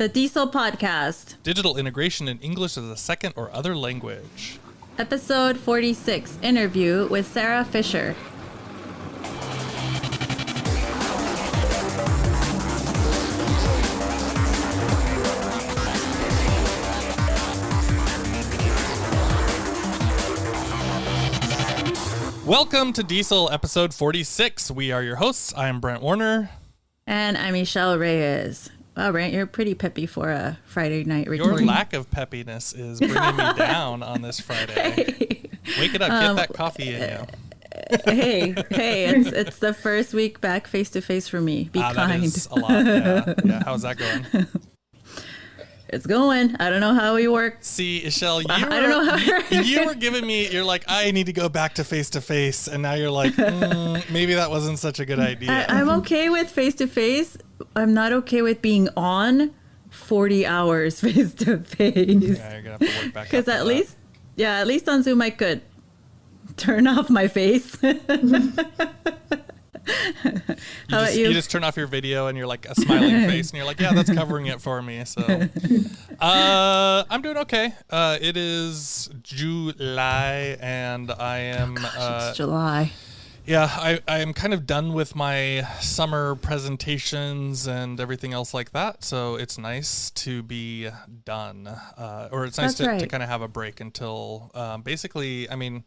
The DIESOL podcast. Digital integration in English as a second or other language. Episode 46, interview with Sarah Fisher. Welcome to DIESOL episode 46. We are your hosts. I am Brent Warner. And I'm Michelle Reyes. Wow, Brent, you're pretty peppy for a Friday night recording. Your lack of peppiness is bringing me down on this Friday. Hey. Wake it up. Get that coffee in you. Hey, it's the first week back face-to-face for me. Be kind. That is a lot. Yeah. How's that going? It's going. I don't know how we work. See, Michelle, I don't know how you were giving me, you're like, I need to go back to face-to-face. And now you're like, maybe that wasn't such a good idea. I'm okay with face-to-face. I'm not okay with being on 40 hours face-to-face. Yeah, you're going to have to work back. Because at least on Zoom I could turn off my face. How about you? You just turn off your video and you're like a smiling face and you're like, yeah, that's covering it for me. So I'm doing okay. It is July and I am it's July. Yeah, I am kind of done with my summer presentations and everything else like that. So it's nice to be done. Or it's nice to kind of have a break until basically, I mean,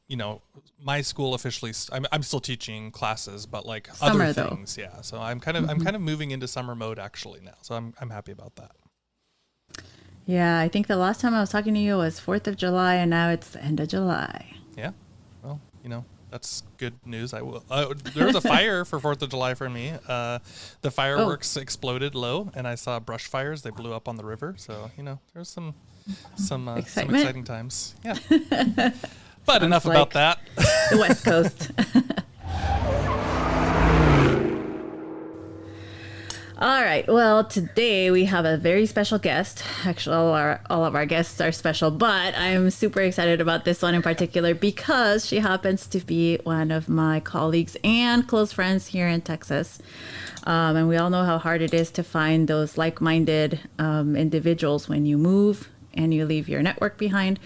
you know, my school officially, I'm still teaching classes, but like summer, other things. Though. Yeah. So I'm kind of moving into summer mode actually now. So I'm happy about that. Yeah. I think the last time I was talking to you was 4th of July and now it's the end of July. Yeah. Well, you know. That's good news. I will. There was a fire for 4th of July for me. The fireworks exploded low, and I saw brush fires. They blew up on the river. So you know, there's some exciting times. Yeah. But enough about that. The West Coast. All right. Well, today we have a very special guest. Actually, all of our guests are special, but I'm super excited about this one in particular because she happens to be one of my colleagues and close friends here in Texas. And we all know how hard it is to find those like-minded individuals when you move and you leave your network behind.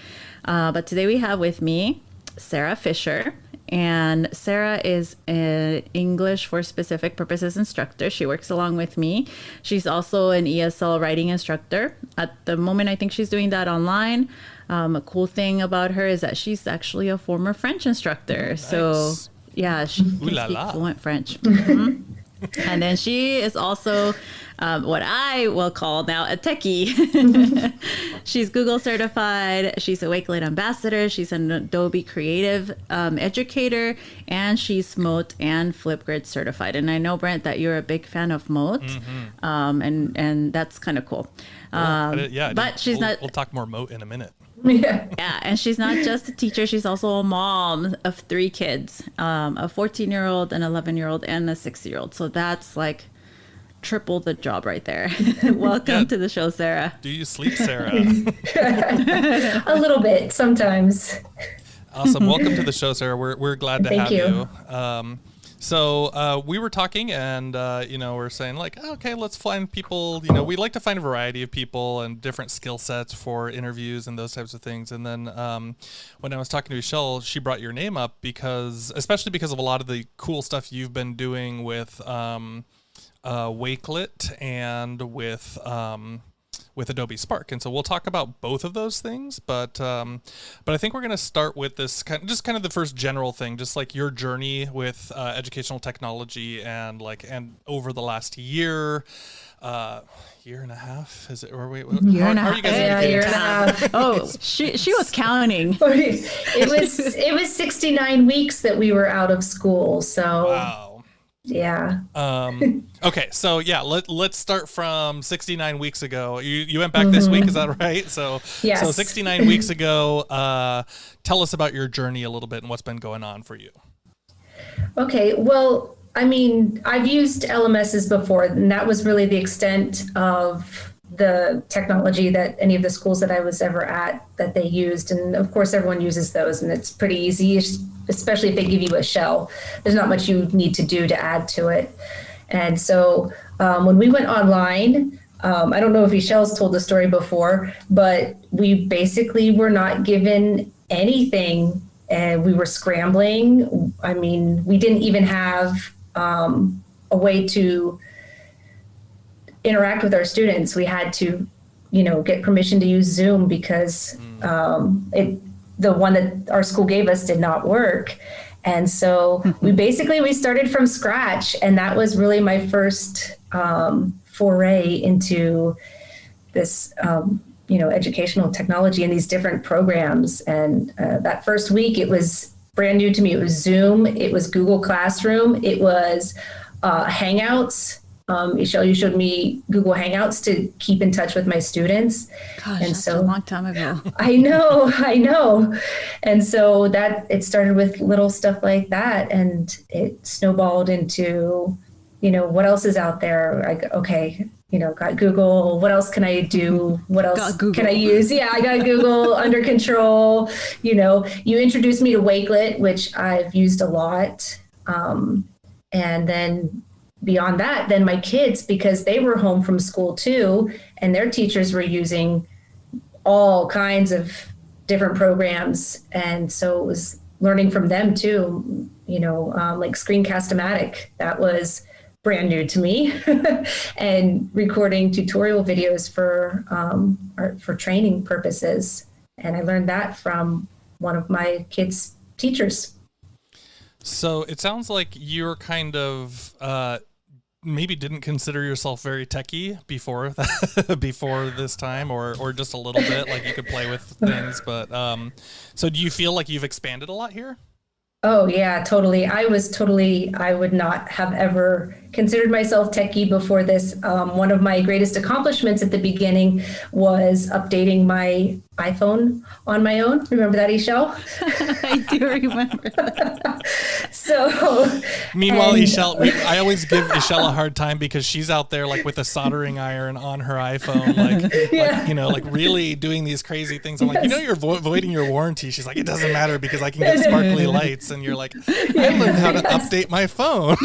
But today we have with me Sarah Fisher. And Sarah is an English for specific purposes instructor. She works along with me. She's also an ESL writing instructor. At the moment, I think she's doing that online. A cool thing about her is that she's actually a former French instructor. Nice. So yeah, she can speak fluent French. Mm-hmm. And then she is also what I will call now a techie. She's Google certified. She's a Wakelet Ambassador. She's an Adobe Creative Educator. And she's Mote and Flipgrid certified. And I know, Brent, that you're a big fan of Mote. Mm-hmm. And that's kind of cool. But she's not. We'll talk more Mote in a minute. Yeah, and she's not just a teacher. She's also a mom of 3 kids, a 14-year-old, an 11-year-old, and a 6-year-old. So that's like triple the job right there. Welcome to the show, Sarah. Do you sleep, Sarah? A little bit sometimes. Awesome. Welcome to the show, Sarah. We're glad to have you. So we were talking and, we're saying like, okay, let's find people, we like to find a variety of people and different skill sets for interviews and those types of things. And then when I was talking to Michelle, she brought your name up especially because of a lot of the cool stuff you've been doing with Wakelet and with Adobe Spark. And so we'll talk about both of those things, but I think we're going to start with this kind of the first general thing, just like your journey with educational technology and over the last year and a half, is it? Or wait, year and a half. Year and a half. Oh, she was counting. It was 69 weeks that we were out of school. So wow. Yeah. Okay. So yeah, let's start from 69 weeks ago. You went back this week. Is that right? So, yes. So 69 weeks ago, tell us about your journey a little bit and what's been going on for you. Okay. Well, I mean, I've used LMSs before, and that was really the extent of the technology that any of the schools that I was ever at that they used. And of course, everyone uses those, and it's pretty easy, especially if they give you a shell. There's not much you need to do to add to it. And so when we went online, I don't know if Michelle's told the story before, but we basically were not given anything and we were scrambling. I mean, we didn't even have a way to interact with our students. We had to, get permission to use Zoom because the one that our school gave us did not work. And so we started from scratch. And that was really my first foray into this, educational technology and these different programs. And that first week, it was brand new to me. It was Zoom. It was Google Classroom. It was Hangouts. Michelle, you showed me Google Hangouts to keep in touch with my students. Gosh, and that's a long time ago. I know. And so it started with little stuff like that, and it snowballed into, what else is out there? Like, okay, got Google. What else can I do? What else can I use? Yeah, I got Google under control. You introduced me to Wakelet, which I've used a lot. And then beyond that, then my kids, because they were home from school too, and their teachers were using all kinds of different programs. And so it was learning from them too, like Screencast-O-Matic. That was brand new to me. And recording tutorial videos for training purposes. And I learned that from one of my kids' teachers. So it sounds like you're kind of maybe didn't consider yourself very techie before this time, or just a little bit, like you could play with things. But so do you feel like you've expanded a lot here? Oh yeah, totally. I would not have ever considered myself techie before this. One of my greatest accomplishments at the beginning was updating my iPhone on my own. Remember that, Esol? I do remember that. Meanwhile, Esol, I always give Esol a hard time because she's out there like with a soldering iron on her iPhone, like really doing these crazy things. I'm like, you're voiding your warranty. She's like, it doesn't matter because I can get sparkly lights. And you're like, I learned how to update my phone.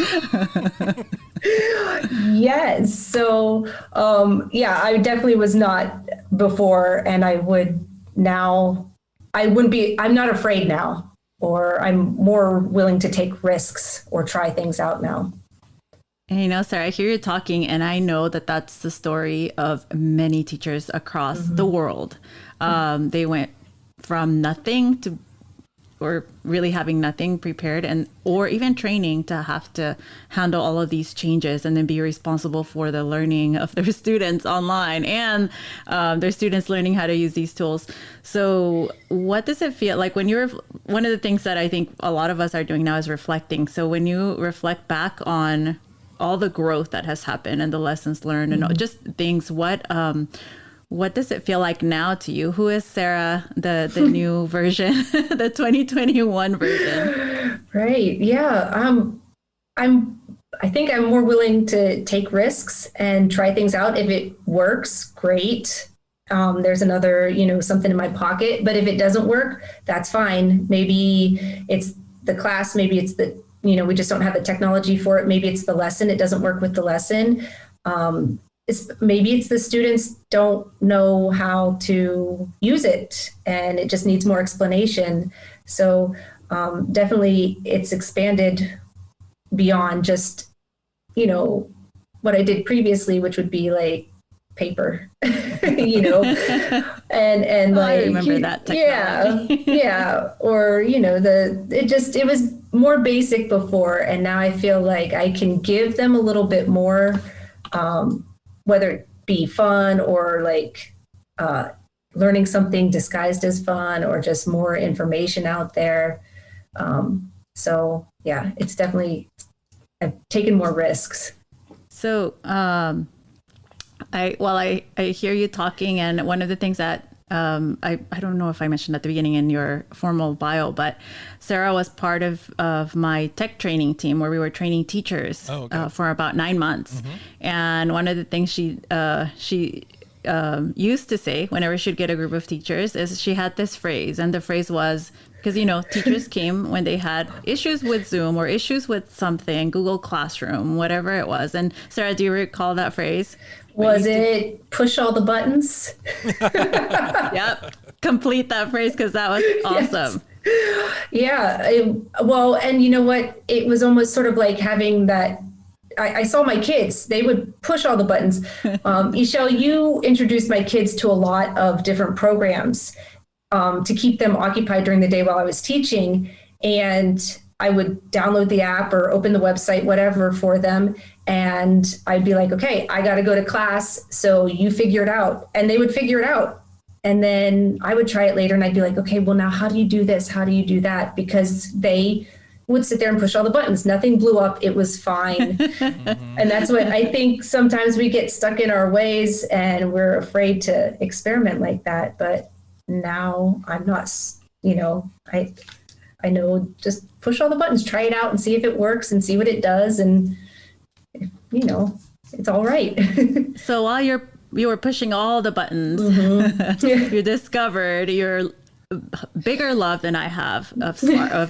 Yes. So, I definitely was not before, and I would now. I'm not afraid now, or I'm more willing to take risks or try things out now. And Sarah, I hear you talking, and I know that that's the story of many teachers across the world. They went from nothing to, or really having nothing prepared, or even training to have to handle all of these changes and then be responsible for the learning of their students online and their students learning how to use these tools. So what does it feel like when one of the things that I think a lot of us are doing now is reflecting. So when you reflect back on all the growth that has happened and the lessons learned and just things, what does it feel like now to you? Who is Sarah, the new version, the 2021 version? Right. Yeah. I think I'm more willing to take risks and try things out. If it works, great. There's another, something in my pocket. But if it doesn't work, that's fine. Maybe it's the class. Maybe it's we just don't have the technology for it. Maybe it's the lesson. It doesn't work with the lesson. Maybe it's the students don't know how to use it and it just needs more explanation. So definitely it's expanded beyond just, what I did previously, which would be like paper, and like, I remember that technology. Yeah. Or, it was more basic before. And now I feel like I can give them a little bit more, whether it be fun or like learning something disguised as fun or just more information out there. So yeah, it's definitely, I've taken more risks. So I hear you talking, and one of the things that I don't know if I mentioned at the beginning in your formal bio, but Sarah was part of my tech training team where we were training teachers for about 9 months. And one of the things she used to say whenever she'd get a group of teachers is she had this phrase, and the phrase was, because, teachers came when they had issues with Zoom or issues with something, Google Classroom, whatever it was. And Sarah, do you recall that phrase? Was it push all the buttons? Yep. Complete that phrase because that was awesome. Yeah. Well, and you know what? It was almost sort of like having that. I saw my kids, they would push all the buttons. Esol, you introduced my kids to a lot of different programs to keep them occupied during the day while I was teaching. And I would download the app or open the website, whatever, for them. And I'd be like, okay, I got to go to class. So you figure it out. And they would figure it out. And then I would try it later and I'd be like, okay, well, now how do you do this? How do you do that? Because they would sit there and push all the buttons. Nothing blew up. It was fine. And that's what I think sometimes we get stuck in our ways and we're afraid to experiment like that. But now I'm not, I know, just push all the buttons, try it out and see if it works and see what it does. And, it's all right. So while you were pushing all the buttons, you discovered your bigger love than I have of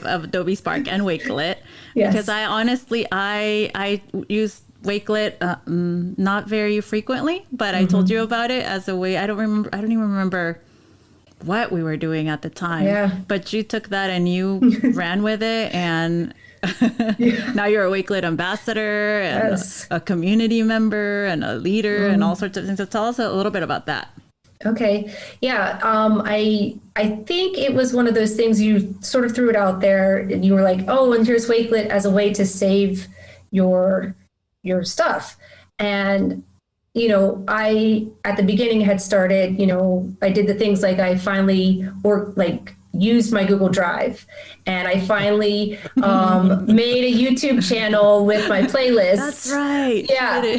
Adobe Spark and Wakelet. Yes. Because I honestly, I use Wakelet not very frequently, but I told you about it as a way. I don't even remember what we were doing at the time. Yeah. But you took that and you ran with it, and now you're a Wakelet Ambassador and a community member and a leader and all sorts of things. So tell us a little bit about that. Okay. Yeah. I think it was one of those things you sort of threw it out there and you were like, oh, and here's Wakelet as a way to save your stuff. And, I, at the beginning had started, I did the things like I finally used my Google Drive, and I finally made a YouTube channel with my playlists. That's right. Yeah.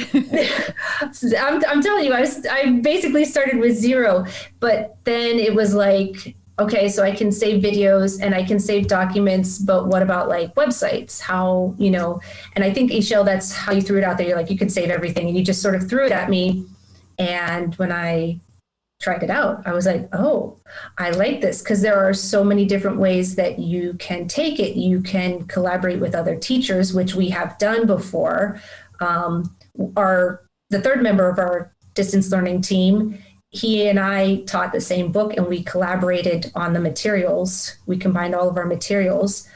I'm telling you, I basically started with zero, but then it was like, okay, so I can save videos and I can save documents, but what about like websites? How, and I think Esol, that's how you threw it out there. You're like, you can save everything, and you just sort of threw it at me. And when I tried it out, I was like, oh, I like this, because there are so many different ways that you can take it. You can collaborate with other teachers, which we have done before. The third member of our distance learning team, he and I taught the same book, and we collaborated on the materials. We combined all of our materials.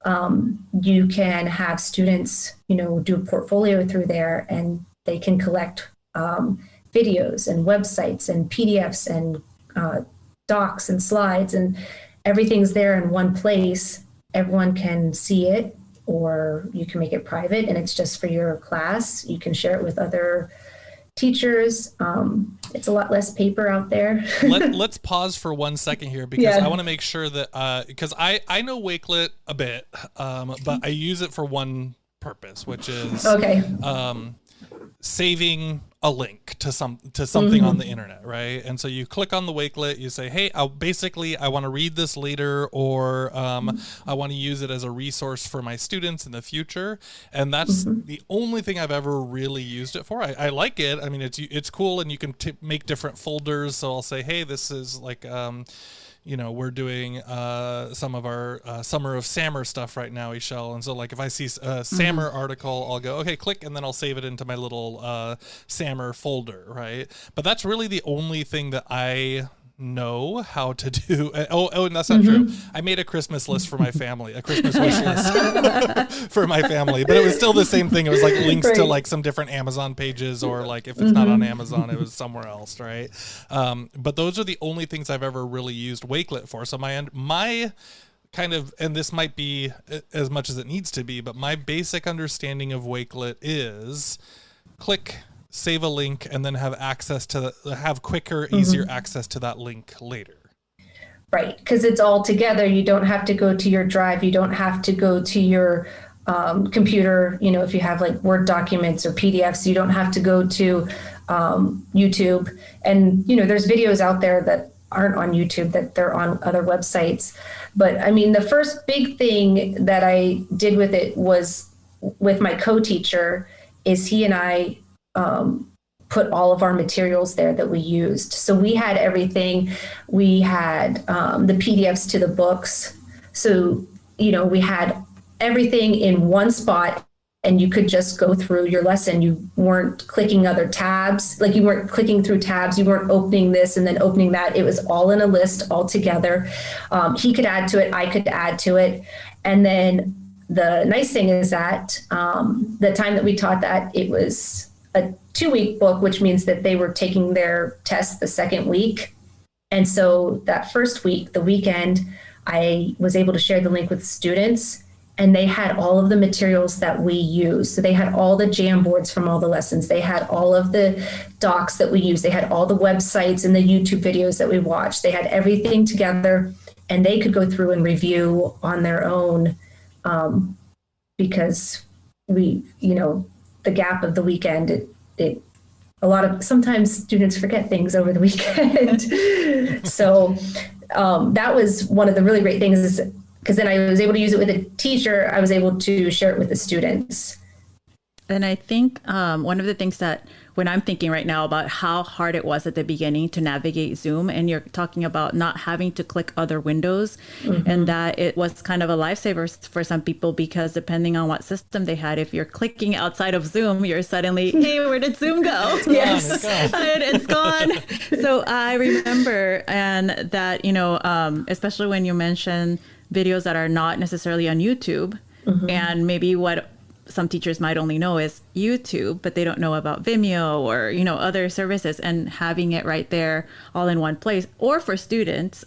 You can have students, do a portfolio through there, and they can collect videos and websites and PDFs and docs and slides, and everything's there in one place. Everyone can see it, or you can make it private and it's just for your class. You can share it with other teachers. It's a lot less paper out there. Let's pause for 1 second here, because I want to make sure that, because I know Wakelet a bit, but I use it for one purpose, which is saving a link to something on the internet, right? And so you click on the Wakelet, you say, hey, I want to read this later, or I want to use it as a resource for my students in the future. And that's the only thing I've ever really used it for. I like it. I mean, it's cool, and you can make different folders. So I'll say, hey, this is like, we're doing some of our Summer of Sammer stuff right now, Esol. And so like if I see a Sammer article, I'll go, okay, click, and then I'll save it into my little Sammer folder, right? But that's really the only thing that I know how to do. Oh, and that's not true. I made a Christmas list for my family, a Christmas wish list for my family, but it was still the same thing. It was like links to like some different Amazon pages, or like if it's not on Amazon, it was somewhere else, right? But those are the only things I've ever really used Wakelet for. So my kind of, and this might be as much as it needs to be, but my basic understanding of Wakelet is click, save a link, and then have quicker, easier access to that link later. Right, because it's all together. You don't have to go to your drive. You don't have to go to your computer. If you have like Word documents or PDFs, you don't have to go to YouTube. And, there's videos out there that aren't on YouTube, that they're on other websites. But I mean, the first big thing that I did with it was with my co-teacher, is he and I put all of our materials there that we used. So we had everything. We had the PDFs to the books. So, we had everything in one spot, and you could just go through your lesson. You weren't clicking other tabs, like you weren't clicking through tabs. You weren't opening this and then opening that. It was all in a list all together. He could add to it. I could add to it. And then the nice thing is that the time that we taught that, it was a 2-week book, which means that they were taking their test the second week. And so that first week, the weekend, I was able to share the link with students, and they had all of the materials that we use. So they had all the Jamboards from all the lessons. They had all of the docs that we use. They had all the websites and the YouTube videos that we watched. They had everything together, and they could go through and review on their own, because we, the gap of the weekend, sometimes students forget things over the weekend. So that was one of the really great things, is because then I was able to use it with a teacher. I was able to share it with the students. And I think one of the things that when I'm thinking right now about how hard it was at the beginning to navigate Zoom, and you're talking about not having to click other windows, and that it was kind of a lifesaver for some people, because depending on what system they had, if you're clicking outside of Zoom, you're suddenly, hey, where did Zoom go? Yes, it's gone. So I remember, and that, especially when you mention videos that are not necessarily on YouTube, and maybe what some teachers might only know is YouTube, but they don't know about Vimeo or, other services, and having it right there all in one place, or for students,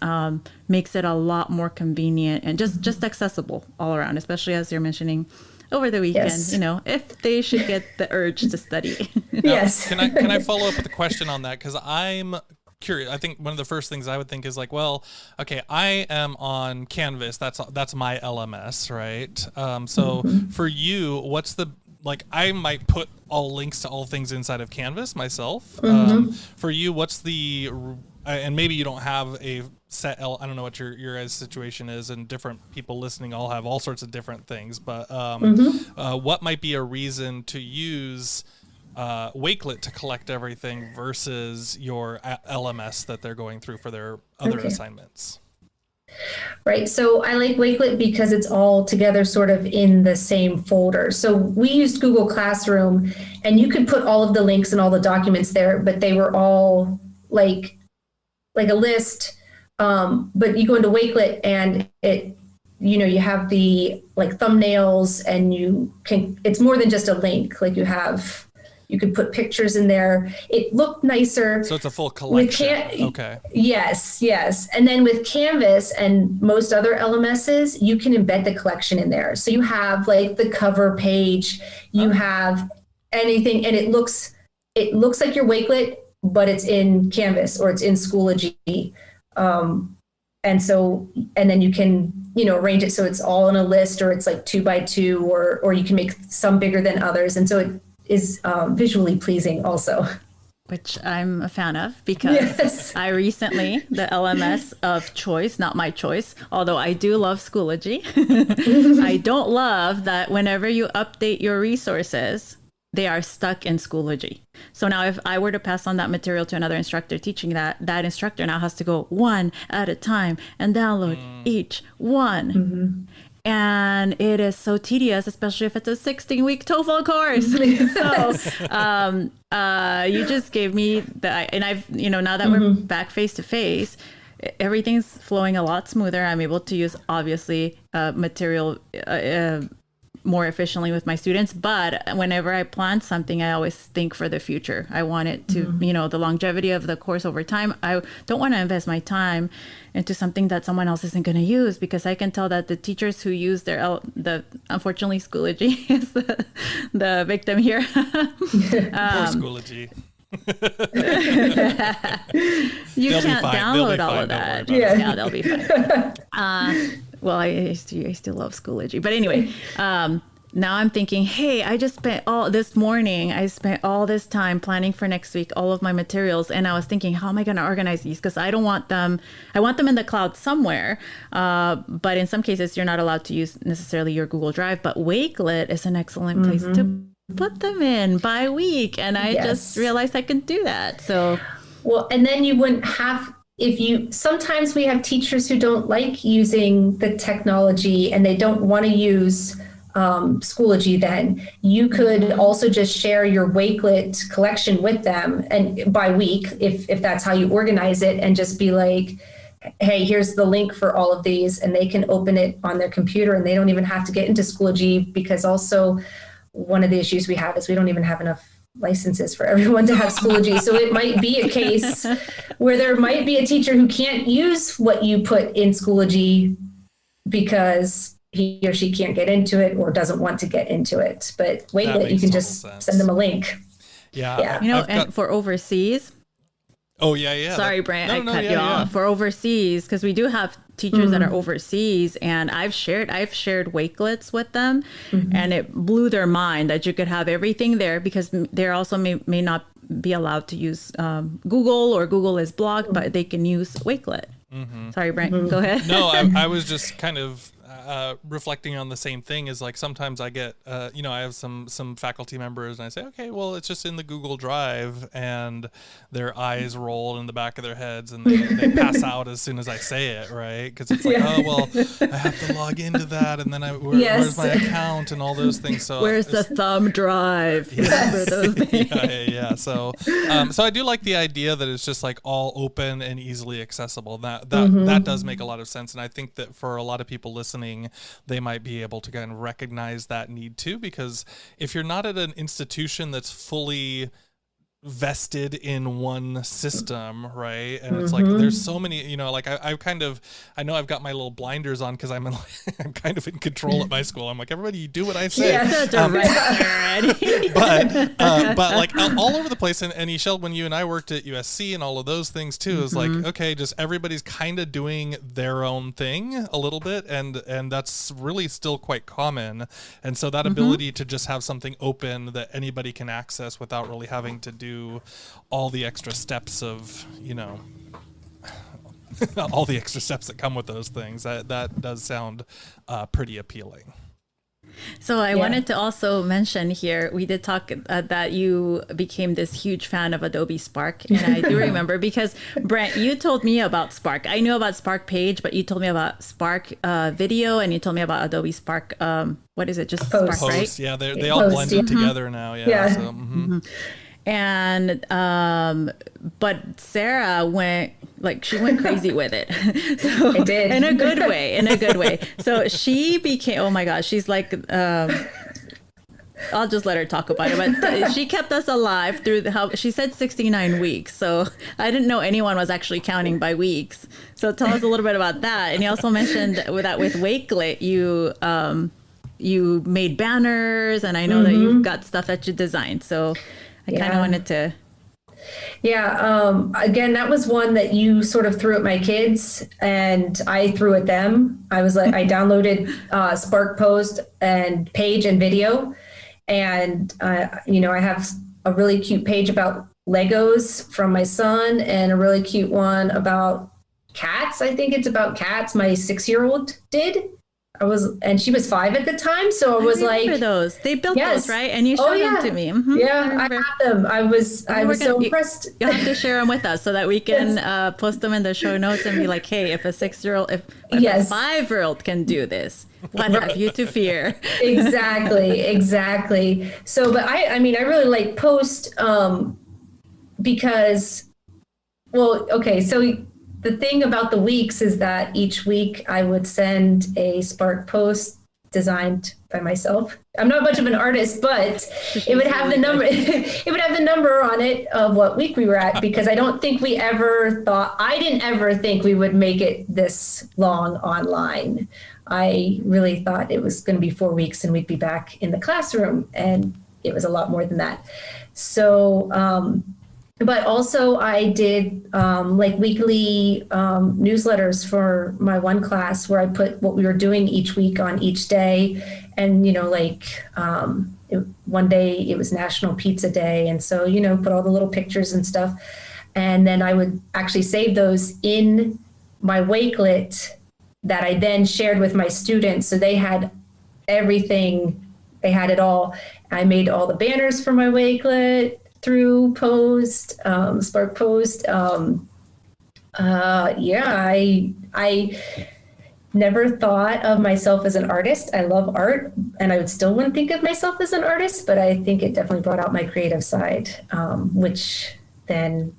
makes it a lot more convenient and just accessible all around, especially as you're mentioning over the weekend, yes. If they should get the urge to study. Yes. Can I follow up with a question on that? Because I'm curious. I think one of the first things I would think is like, well, okay, I am on Canvas. That's my LMS, right? So for you, what's the, like, I might put all links to all things inside of Canvas myself. For you, what's the, and maybe you don't have a set I don't know what your guys' situation is, and different people listening all have all sorts of different things, but what might be a reason to use Wakelet to collect everything versus your LMS that they're going through for their other assignments? Right. So I like Wakelet because it's all together sort of in the same folder. So we used Google Classroom, and you could put all of the links and all the documents there, but they were all like a list. But you go into Wakelet, and it, you have the like thumbnails, and it's more than just a link. Like you could put pictures in there. It looked nicer. So it's a full collection. Okay. Yes. And then with Canvas and most other LMSs, you can embed the collection in there. So you have like the cover page, you have anything, and it looks like your Wakelet, but it's in Canvas or it's in Schoology. And then you can, arrange it so it's all in a list, or it's like 2x2, or you can make some bigger than others. And so it is visually pleasing also. Which I'm a fan of, because I recently, the LMS of choice, not my choice, although I do love Schoology, I don't love that whenever you update your resources, they are stuck in Schoology. So now if I were to pass on that material to another instructor teaching that instructor now has to go one at a time and download each one. And it is so tedious, especially if it's a 16-week TOEFL course. So you just gave me that. And I've, now that we're back face to face, everything's flowing a lot smoother. I'm able to use, obviously, material more efficiently with my students. But whenever I plan something, I always think for the future. I want it to, the longevity of the course over time. I don't want to invest my time into something that someone else isn't going to use, because I can tell that the teachers who use unfortunately, Schoology is the victim here. Poor Schoology. You can't download all of that. Yeah, they'll be fine. Well, I still love Schoology. But anyway, now I'm thinking, hey, I spent all this time planning for next week, all of my materials. And I was thinking, how am I going to organize these? Because I want them in the cloud somewhere. But in some cases, you're not allowed to use necessarily your Google Drive. But Wakelet is an excellent place to put them in by week. And I just realized I can do that. So, well, and then you wouldn't have, sometimes we have teachers who don't like using the technology, and they don't want to use Schoology, then you could also just share your Wakelet collection with them, and by week, if that's how you organize it, and just be like, hey, here's the link for all of these, and they can open it on their computer, and they don't even have to get into Schoology, because also one of the issues we have is we don't even have enough licenses for everyone to have Schoology. So it might be a case where there might be a teacher who can't use what you put in Schoology because he or she can't get into it or doesn't want to get into it. But Wakelet, you can just send them a link. Yeah. You know, and for overseas. Oh, yeah. Sorry, Brant, I cut you off. For overseas, because we do have teachers that are overseas, and I've shared Wakelets with them, and it blew their mind that you could have everything there, because they also may not be allowed to use Google, or Google is blocked, but they can use Wakelet. Sorry, Brent, go ahead. No, I was just kind of reflecting on the same thing. Is like, sometimes I get, I have some faculty members, and I say, okay, well, it's just in the Google Drive, and their eyes roll in the back of their heads, and they pass out as soon as I say it, right? Because it's like, oh, well, I have to log into that, and then where's my account and all those things. So where's the thumb drive? Remember those things? Yeah. So I do like the idea that it's just like all open and easily accessible. That does make a lot of sense, and I think that for a lot of people listening, they might be able to kind of recognize that need too, because if you're not at an institution that's fully vested in one system, right? And it's like, there's so many, like I know I've got my little blinders on, because I'm kind of in control at my school. I'm like, everybody, you do what I say. But like all over the place. And Esel, when you and I worked at USC and all of those things too, is like, okay, just everybody's kind of doing their own thing a little bit. And that's really still quite common. And so that ability to just have something open that anybody can access without really having to do all the extra steps of, all the extra steps that come with those things, that does sound pretty appealing. So I wanted to also mention here, we did talk that you became this huge fan of Adobe Spark. And I do remember, because Brent, you told me about Spark. I knew about Spark Page, but you told me about Spark Video, and you told me about Adobe Spark. What is it? Just Post. Spark, right? Yeah, they all blended together now. Yeah. So, And but Sarah went crazy with it. So, I did. in a good way. So she became, oh my gosh, she's like, I'll just let her talk about it, but she kept us alive through she said 69 weeks. So I didn't know anyone was actually counting by weeks. So tell us a little bit about that. And you also mentioned that with Wakelet, you made banners, and I know that you've got stuff that you designed. So I kind of wanted to. Yeah. Again, that was one that you sort of threw at my kids, and I threw at them. I was like, I downloaded Spark Post and Page and Video. And, I have a really cute page about Legos from my son, and a really cute one about cats. I think it's about cats. My 6-year-old did. And she was 5 at the time. So I was like, those. They built those, right? And you showed them to me. Yeah, I have them. I was so impressed. You have to share them with us so that we can post them in the show notes and be like, hey, if a 6-year-old, if a 5-year-old can do this, what have you to fear? Exactly. So, but I really like Post because, so the thing about the weeks is that each week I would send a Spark Post designed by myself. I'm not much of an artist, but it would have the number. It would have the number on it of what week we were at, because I didn't ever think we would make it this long online. I really thought it was going to be 4 weeks and we'd be back in the classroom, and it was a lot more than that. So, but also I did weekly newsletters for my one class, where I put what we were doing each week on each day. And, one day it was National Pizza Day. And so, put all the little pictures and stuff. And then I would actually save those in my Wakelet that I then shared with my students. So they had everything, they had it all. I made all the banners for my Wakelet through Post, Spark Post. never thought of myself as an artist. I love art, and I still wouldn't think of myself as an artist, but I think it definitely brought out my creative side, which then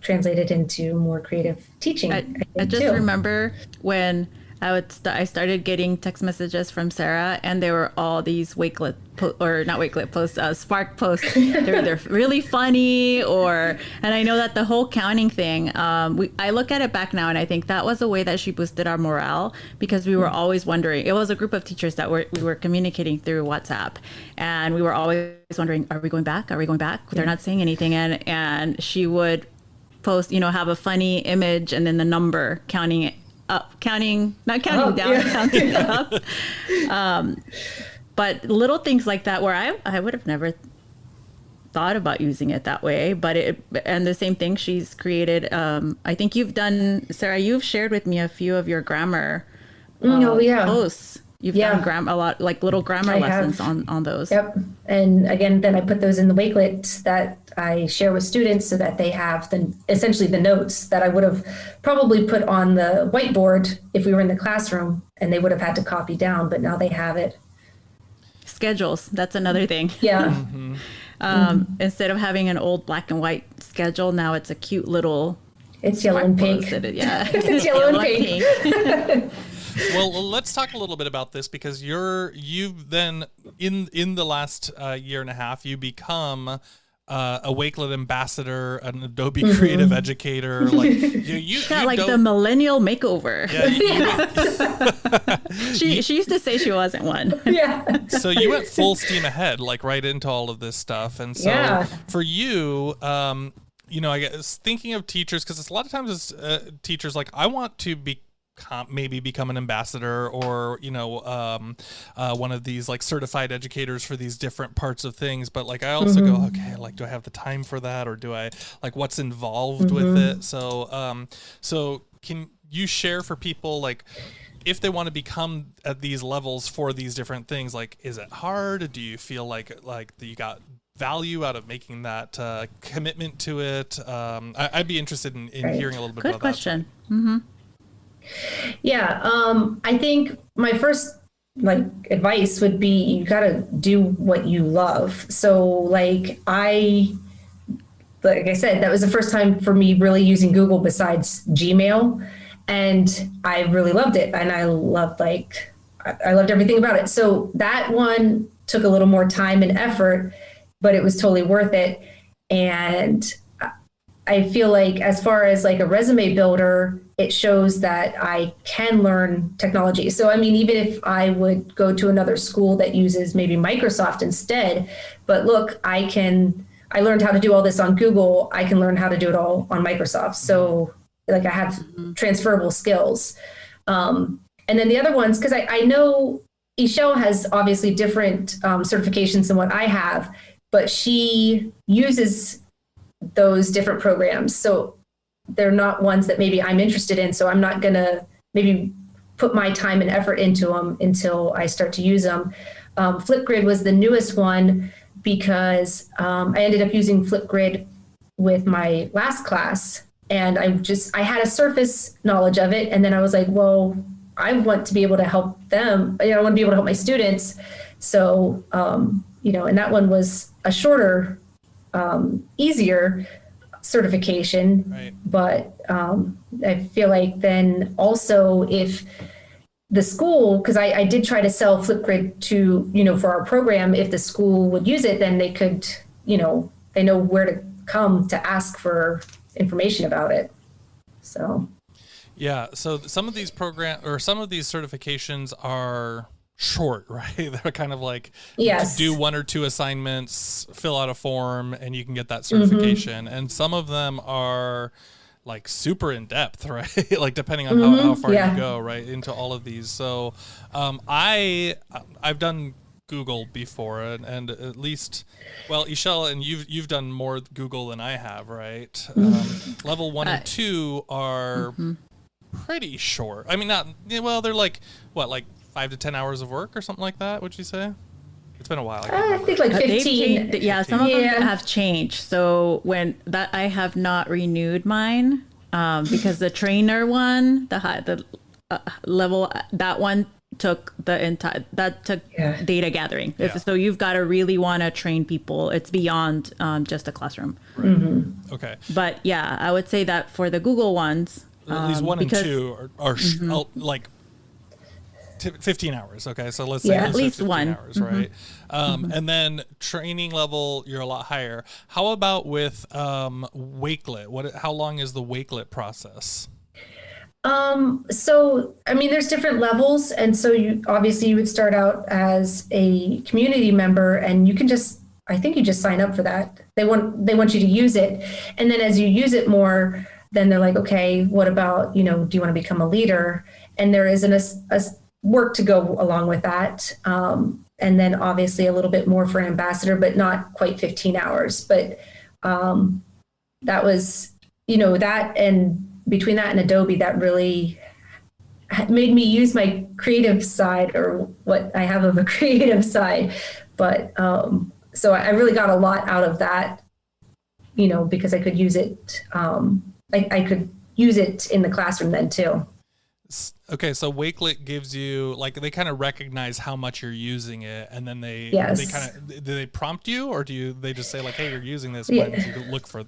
translated into more creative teaching. I just remember when I started getting text messages from Sarah, and there were all these Wakelet not Wakelet posts, Spark posts. They're really funny, and I know that the whole counting thing. I look at it back now, and I think that was a way that she boosted our morale, because we were always wondering. It was a group of teachers that we were communicating through WhatsApp, and we were always wondering, are we going back? Are we going back? They're not saying anything, and she would post, have a funny image and then the number counting it up, not counting down, counting up. But little things like that where I would have never thought about using it that way, and the same thing she's created. I think Sarah, you've shared with me a few of your grammar posts. You've done a lot, like little grammar lessons on those. Yep. And again, then I put those in the Wakelet that I share with students so that they have essentially the notes that I would have probably put on the whiteboard if we were in the classroom, and they would have had to copy down, but now they have it. Schedules. That's another thing. Yeah. Instead of having an old black and white schedule, now it's a cute little. It's yellow and pink. Yeah. It's yellow and pink. Well, let's talk a little bit about this, because you've then in the last year and a half, you become a Wakelet Ambassador, an Adobe Creative Educator. Like you the millennial makeover. Yeah, she used to say she wasn't one. Yeah. So you went full steam ahead, like right into all of this stuff, and so for you. I guess thinking of teachers, because a lot of times as teachers, like I want to maybe become an ambassador, or one of these like certified educators for these different parts of things, but like I also go, okay, like do I have the time for that, or do I, like, what's involved with it? So can you share for people, like, if they want to become at these levels for these different things, like, is it hard? Do you feel like you got value out of making that commitment to it? I'd be interested in hearing a little bit about that. Good question. Mm-hmm. Yeah, I think my first advice would be you got to do what you love. So like I said, that was the first time for me really using Google besides Gmail, and I really loved it, and I loved everything about it. So that one took a little more time and effort, but it was totally worth it. And I feel like as far as like a resume builder, it shows that I can learn technology. So, I mean, even if I would go to another school that uses maybe Microsoft instead, but look, I learned how to do all this on Google. I can learn how to do it all on Microsoft. So like I have transferable skills. And then the other ones, because I know Esol has obviously different certifications than what I have, but she uses those different programs. So they're not ones that maybe I'm interested in. So I'm not going to maybe put my time and effort into them until I start to use them. Flipgrid was the newest one because I ended up using Flipgrid with my last class, and I had a surface knowledge of it. And then I was like, well, I want to be able to help them. I want to be able to help my students. So, and that one was a shorter, easier certification, right. But I feel like then also if the school, because I did try to sell Flipgrid to, for our program, if the school would use it, then they could, they know where to come to ask for information about it. So. Yeah. So some of these certifications are short, right? They're kind of like, yes, do 1 or 2 assignments, fill out a form, and you can get that certification. And some of them are like super in depth, right? Like depending on how far you go, right, into all of these. So I've done Google before, and at least, well, Esol, and you've done more Google than I have, right? Level 1 and 2 are pretty short. I mean, they're like 5 to 10 hours of work or something like that, would you say? It's been a while. I think like 15. Some of them have changed. So I have not renewed mine because the trainer one, the level, that one took data gathering. So you've got to really want to train people. It's beyond just a classroom. Right. Mm-hmm. Okay. But yeah, I would say that for the Google ones, at least 1 and 2 are like 15 hours. Okay, so let's say at least 1 hours, right? And then training level, you're a lot higher. How about with Wakelet? How long is the Wakelet process? So, I mean, there's different levels. And so you would start out as a community member, and you can I think you just sign up for that. They want you to use it. And then as you use it more, then they're like, okay, what about, do you want to become a leader? And there is a work to go along with that. And then obviously a little bit more for ambassador, but not quite 15 hours. But that was, that, and between that and Adobe, that really made me use my creative side, or what I have of a creative side. But so I really got a lot out of that, because I could use it. I could use it in the classroom then too. Okay, so Wakelet gives you, like, they kind of recognize how much you're using it, and then they kind of, do they prompt you, or they just say like, hey, you're using this, why don't you look for?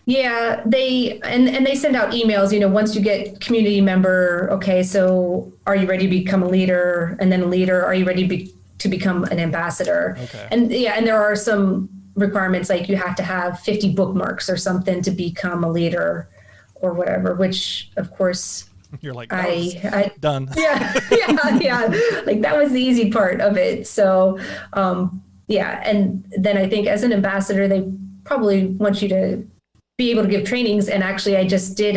Yeah, they send out emails, once you get community member, okay, so are you ready to become a leader? And then a leader, are you ready to become an ambassador? Okay. And there are some requirements, like you have to have 50 bookmarks or something to become a leader or whatever, which of course you're like, I done. Yeah. Like that was the easy part of it. So, and then I think as an ambassador, they probably want you to be able to give trainings. And actually, I just did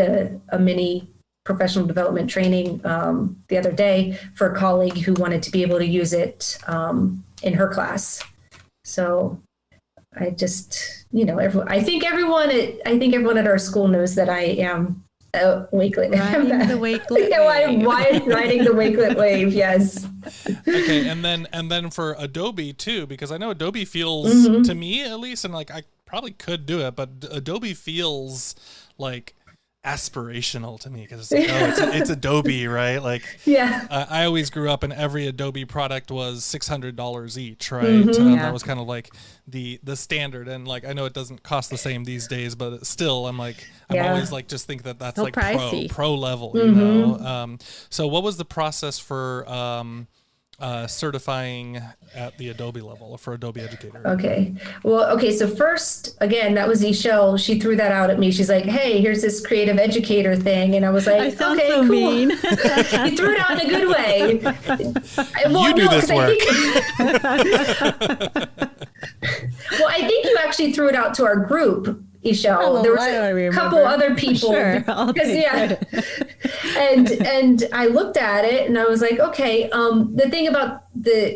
a mini professional development training the other day for a colleague who wanted to be able to use it in her class. So I just, I think everyone at our school knows that I am Wakelet. Riding the Wakelet riding the Wakelet wave, yes. Okay, and then for Adobe too, because I know Adobe feels, to me at least, and like I probably could do it, but Adobe feels like aspirational to me, because it's like, it's Adobe, right? Like, I always grew up and every Adobe product was $600 each, right? That was kind of like the standard, and like I know it doesn't cost the same these days, but still, I'm always like just think that's still like pricey. pro level, So what was the process for certifying at the Adobe level for Adobe Educator? So first, again, that was Esol. She threw that out at me. She's like, hey, here's this Creative Educator thing. And I was like, I sound so cool. Mean. You threw it out in a good way. You do this work. Well, I think you actually threw it out to our group, Esol. There was a couple other people. Sure, and I looked at it and I was like, okay, the thing about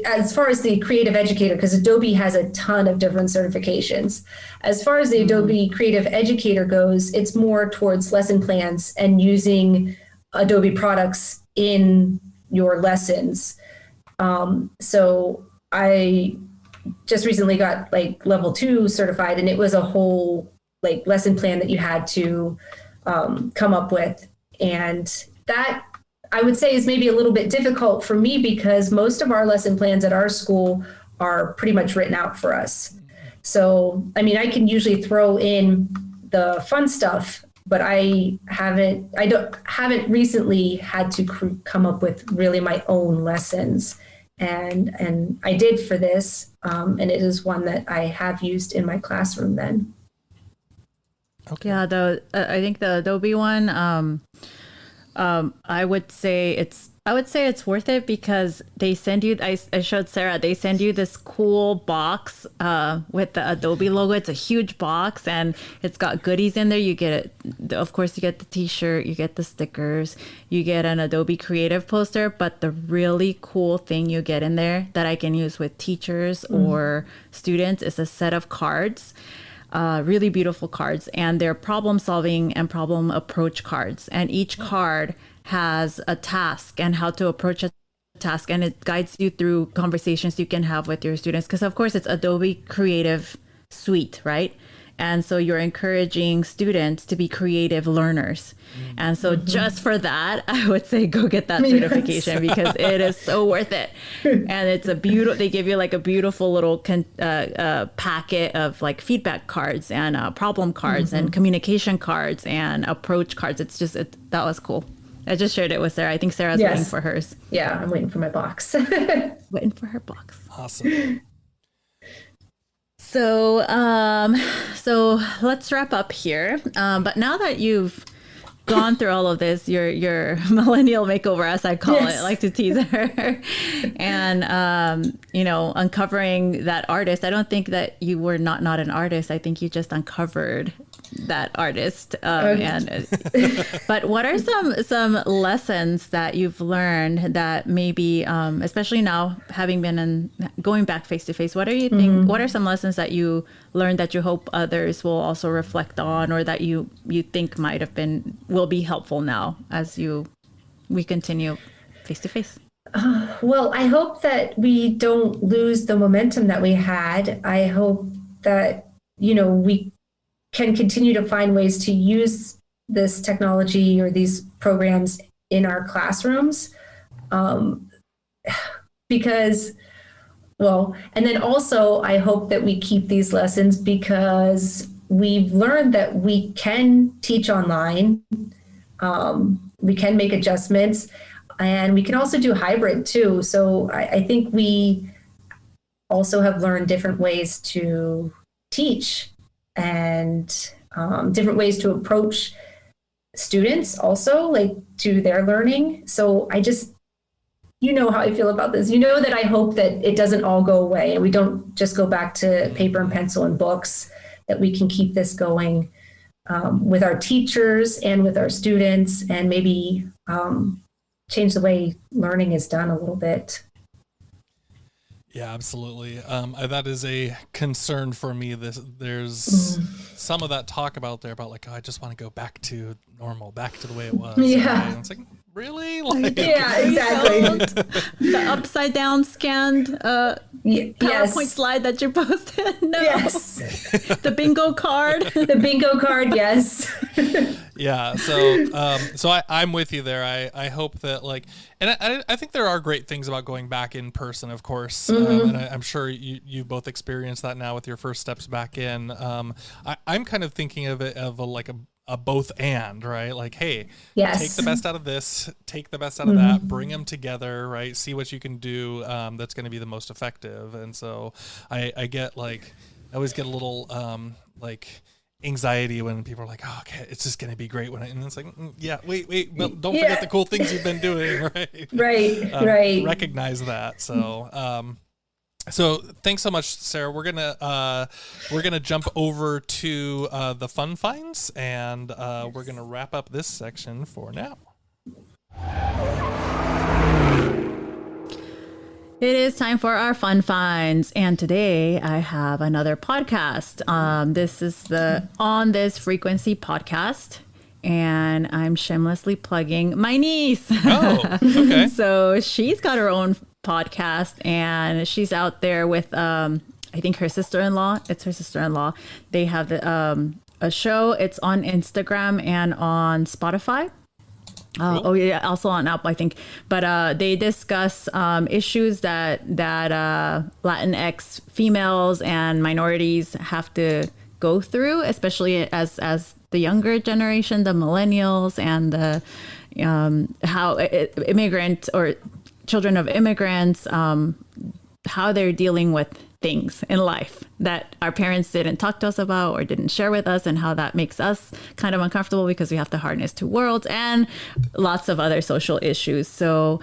as far as the Creative Educator, because Adobe has a ton of different certifications. As far as the Adobe Creative Educator goes, it's more towards lesson plans and using Adobe products in your lessons. So I just recently got like level 2 certified, and it was a whole like lesson plan that you had to come up with. And that I would say is maybe a little bit difficult for me, because most of our lesson plans at our school are pretty much written out for us. So, I mean, I can usually throw in the fun stuff, but I haven't recently had to come up with really my own lessons. And I did for this, and it is one that I have used in my classroom then. Okay. Yeah, I think the Adobe one, I would say it's worth it, because they send you, I showed Sarah, they send you this cool box with the Adobe logo. It's a huge box and it's got goodies in there. You get it, of course, you get the t-shirt, you get the stickers, you get an Adobe Creative poster, but the really cool thing you get in there that I can use with teachers or students is a set of cards. Really beautiful cards, and they're problem solving and problem approach cards, and each card has a task and how to approach a task, and it guides you through conversations you can have with your students, because of course it's Adobe Creative Suite, right? And so you're encouraging students to be creative learners. And so just for that, I would say go get that certification because it is so worth it. And it's a beautiful, they give you like a beautiful little packet of like feedback cards and problem cards and communication cards and approach cards. It's just, that was cool. I just shared it with Sarah. I think Sarah's waiting for hers. Yeah, I'm waiting for my box. Waiting for her box. Awesome. So, so let's wrap up here. But now that you've gone through all of this, your millennial makeover, as I call it, I like to tease her, and you know, uncovering that artist. I don't think that you were not an artist. I think you just uncovered that artist. But what are some lessons that you've learned that maybe, especially now having been going back face to face, what do you think? What are some lessons that you learned that you hope others will also reflect on, or that you think will be helpful now as we continue face to face? Well, I hope that we don't lose the momentum that we had. I hope that, you know, we can continue to find ways to use this technology or these programs in our classrooms. Because, well, and then also I hope that we keep these lessons because we've learned that we can teach online, we can make adjustments, and we can also do hybrid too. So I think we also have learned different ways to teach and different ways to approach students also, like to their learning. So I just, you know how I feel about this. You know that I hope that it doesn't all go away and we don't just go back to paper and pencil and books, that we can keep this going with our teachers and with our students, and maybe change the way learning is done a little bit. Yeah, absolutely. That is a concern for me. There's some of that talk about there about like, oh, I just want to go back to normal, back to the way it was. Yeah. Right? And it's like, really? Like, yeah, exactly. The upside down scanned PowerPoint slide that you posted. No. Yes. The bingo card. The bingo card. Yes. Yeah. So I'm with you there. I hope that like, and I think there are great things about going back in person, of course. And I'm sure you both experienced that now with your first steps back in. I'm kind of thinking of it of a both and, right? Like, hey, take the best out of this, take the best out of that, bring them together, right? See what you can do that's going to be the most effective. And so I always get a little like anxiety when people are like, oh, okay, it's just going to be great and it's like, yeah, wait, no, don't forget the cool things you've been doing, right? Right. Recognize that. So thanks so much, Sarah. We're gonna jump over to the fun finds, and we're gonna wrap up this section for now. It is time for our fun finds, and today I have another podcast. This is the On This Frequency podcast, and I'm shamelessly plugging my niece. Oh, okay. So she's got her own podcast, and she's out there with I think her sister-in-law. It's her sister-in-law. They have a show. It's on Instagram and on Spotify. Cool. Oh yeah, also on Apple, I think. But they discuss issues that Latinx females and minorities have to go through, especially as the younger generation, the millennials, and the how immigrant or children of immigrants, how they're dealing with things in life that our parents didn't talk to us about or didn't share with us, and how that makes us kind of uncomfortable because we have to harness two worlds and lots of other social issues. So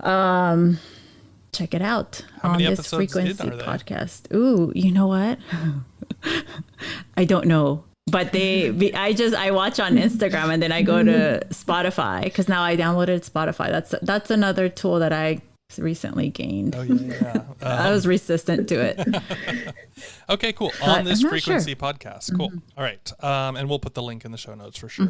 check it out on this Frequency podcast. Ooh, you know what? I don't know. But I watch on Instagram and then I go to Spotify because now I downloaded Spotify. That's another tool that I recently gained. Oh yeah. I was resistant to it. Okay, cool. On this frequency podcast. Cool. All right. And we'll put the link in the show notes for sure.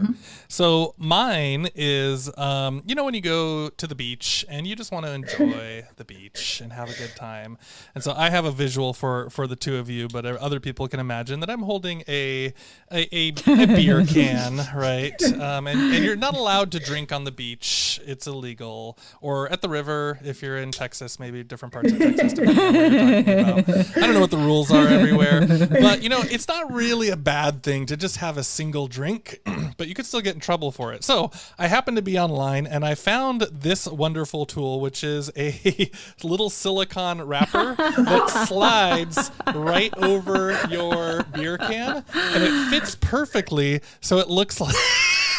So mine is, when you go to the beach and you just want to enjoy the beach and have a good time. And so I have a visual for the two of you, but other people can imagine that I'm holding a beer can, right? And you're not allowed to drink on the beach. It's illegal. Or at the river, if you're in Texas, maybe different parts of Texas, depending on what you're talking about. I don't know what the rules are everywhere, but it's not really a bad thing to just have a single drink, but you could still get in trouble for it. So I happened to be online and I found this wonderful tool, which is a little silicone wrapper that slides right over your beer can, and it fits perfectly, so it looks like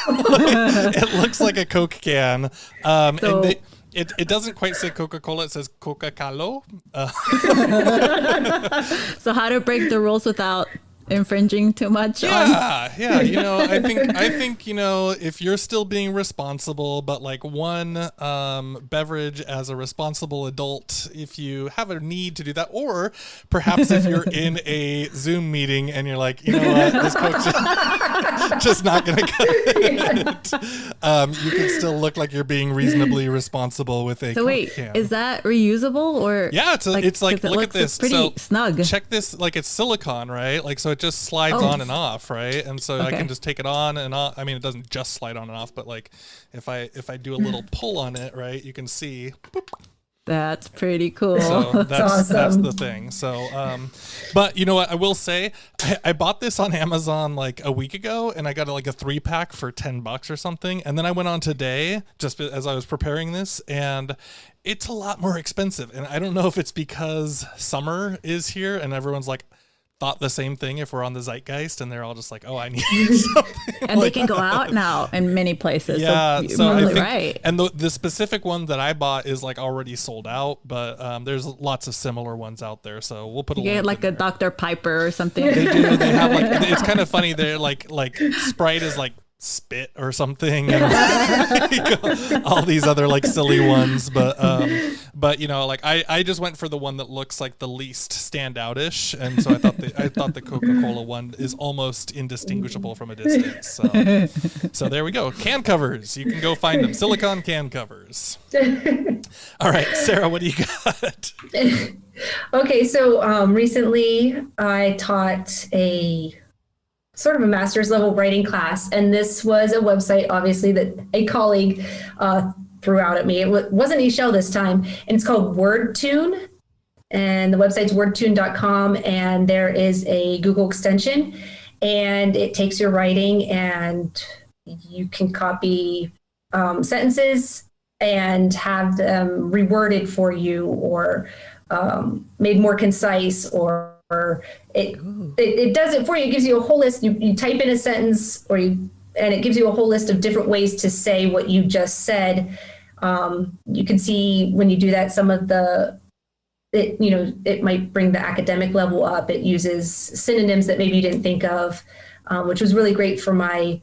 it looks like a Coke can. It doesn't quite say Coca-Cola, it says Coca-Cola. So how to break the rules without infringing too much? I think if you're still being responsible, but like one beverage as a responsible adult, if you have a need to do that, or perhaps if you're in a Zoom meeting and you're like, you know what, this Coke's just not gonna cut it. You can still look like you're being reasonably responsible with a Coke can. Is that reusable or? Yeah, it's like look at this. Pretty so snug. Check this, like it's silicone, right? Like so it just slides on and off, right? And so I can just take it on and off. I mean, it doesn't just slide on and off, but like if I do a little pull on it, right, you can see. Boop. That's pretty cool. So that's awesome. the thing. So, but you know what? I will say I bought this on Amazon like a week ago, and I got like a 3-pack for $10 or something. And then I went on today just as I was preparing this, and it's a lot more expensive. And I don't know if it's because summer is here and everyone's like thought the same thing if we're on the zeitgeist, and they're all just like, oh, I need something. And they can go out now in many places. Yeah, so I really think, right. And the specific one that I bought is like already sold out, but there's lots of similar ones out there. So we'll put a link get like a there. Dr. Piper or something. They do. They have like, it's kind of funny. They're like Sprite is like spit or something, and all these other like silly ones, but like I just went for the one that looks like the least standout-ish, and so I thought the Coca-Cola one is almost indistinguishable from a distance. So there we go. Can covers, you can go find them. Silicone can covers. All right, Sarah, what do you got? Okay, so recently I taught a sort of a master's level writing class. And this was a website, obviously, that a colleague threw out at me. It wasn't Esol this time. And it's called WordTune. And the website's wordtune.com. And there is a Google extension. And it takes your writing and you can copy sentences and have them reworded for you or made more concise, or it does it for you. It gives you a whole list. You type in a sentence, and it gives you a whole list of different ways to say what you just said. You can see when you do that, some of it might bring the academic level up. It uses synonyms that maybe you didn't think of, which was really great for my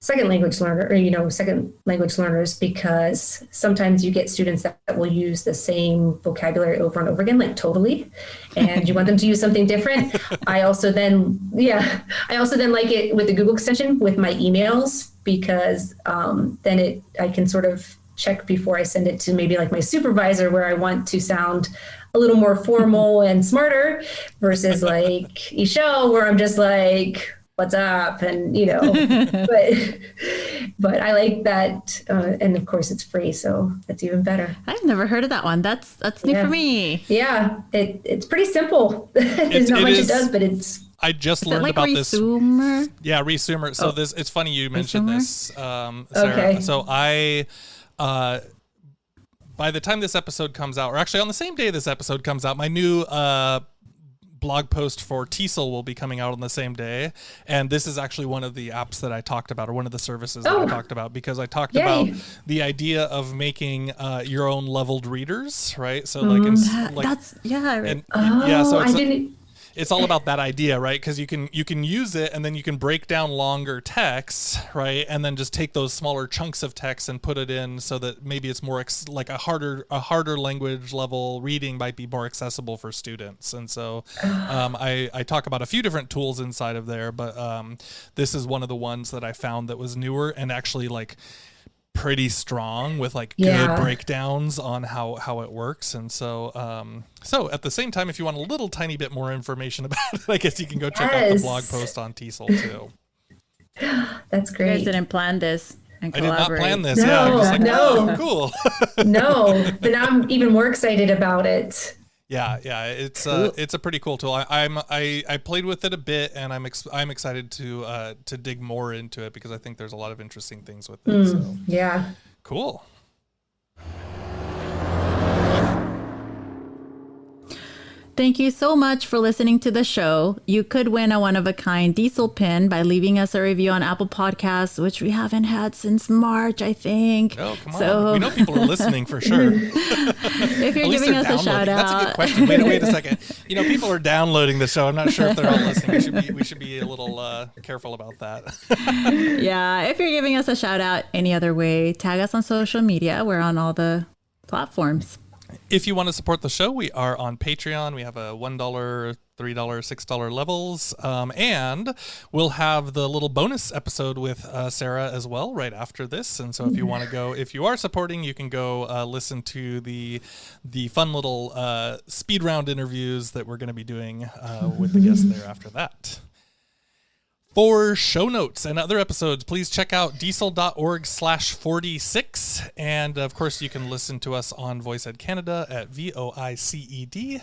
second language learners, because sometimes you get students that will use the same vocabulary over and over again, like totally, and you want them to use something different. I also then like it with the Google extension with my emails, because then I can sort of check before I send it to maybe like my supervisor, where I want to sound a little more formal and smarter, versus like Esol, where I'm just like, what's up? And, but I like that. And of course it's free, so that's even better. I've never heard of that one. That's new for me. Yeah. It's pretty simple. There's not much it does, but I just learned like about Resumer? this. Yeah, Resumer. So it's funny you mentioned Resumer? this, Sarah. Okay. So I, by the time this episode comes out, or actually on the same day this episode comes out, my new blog post for Tesol will be coming out on the same day, and this is actually one of the apps that I talked about, or one of the services that I talked about, because I talked about the idea of making your own leveled readers, right? So so it's all about that idea, right? Because you can use it, and then you can break down longer texts, right? And then just take those smaller chunks of text and put it in so that maybe it's more like a harder language level reading might be more accessible for students. And so I talk about a few different tools inside of there, but this is one of the ones that I found that was newer and actually like pretty strong with like good breakdowns on how it works. And so so at the same time, if you want a little tiny bit more information about it, I guess you can go check out the blog post on Tesol too. That's great. You guys didn't plan this and I did not plan this. No, I'm just like, no. Cool. No, but I'm even more excited about it. Yeah, it's a pretty cool tool. I played with it a bit, and I'm excited to dig more into it because I think there's a lot of interesting things with it. So. Yeah. Cool. Thank you so much for listening to the show. You could win a one-of-a-kind DIESOL pin by leaving us a review on Apple Podcasts, which we haven't had since March, I think. Oh, come on. We know people are listening for sure. If you're giving us a shout out. That's a good question. Wait a second. People are downloading the show. I'm not sure if they're all listening. We should be a little careful about that. Yeah, if you're giving us a shout out any other way, tag us on social media. We're on all the platforms. If you want to support the show, we are on Patreon. We have a $1, $3, $6 levels. And we'll have the little bonus episode with Sarah as well right after this. And so if you want to go, if you are supporting, you can go listen to the fun little speed round interviews that we're going to be doing with the guests there after that. For show notes and other episodes, please check out diesel.org/46. And of course, you can listen to us on Voice Ed Canada at voiced.ca.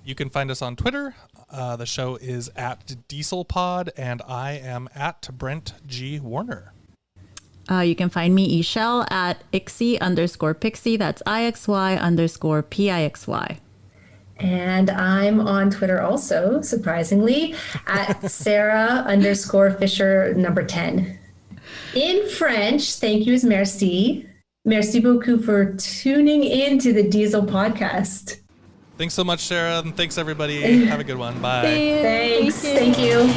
You can find us on Twitter. The show is at DieselPod, and I am at Brent G. Warner. You can find me, Esol, at ixy_pixie. That's IXY_PIXY. And I'm on Twitter also, surprisingly, at Sarah_Fisher 10. In French, thank you is merci. Merci beaucoup for tuning in to the DIESOL podcast. Thanks so much, Sarah, and thanks everybody. Have a good one. Bye. Thanks. Thank you.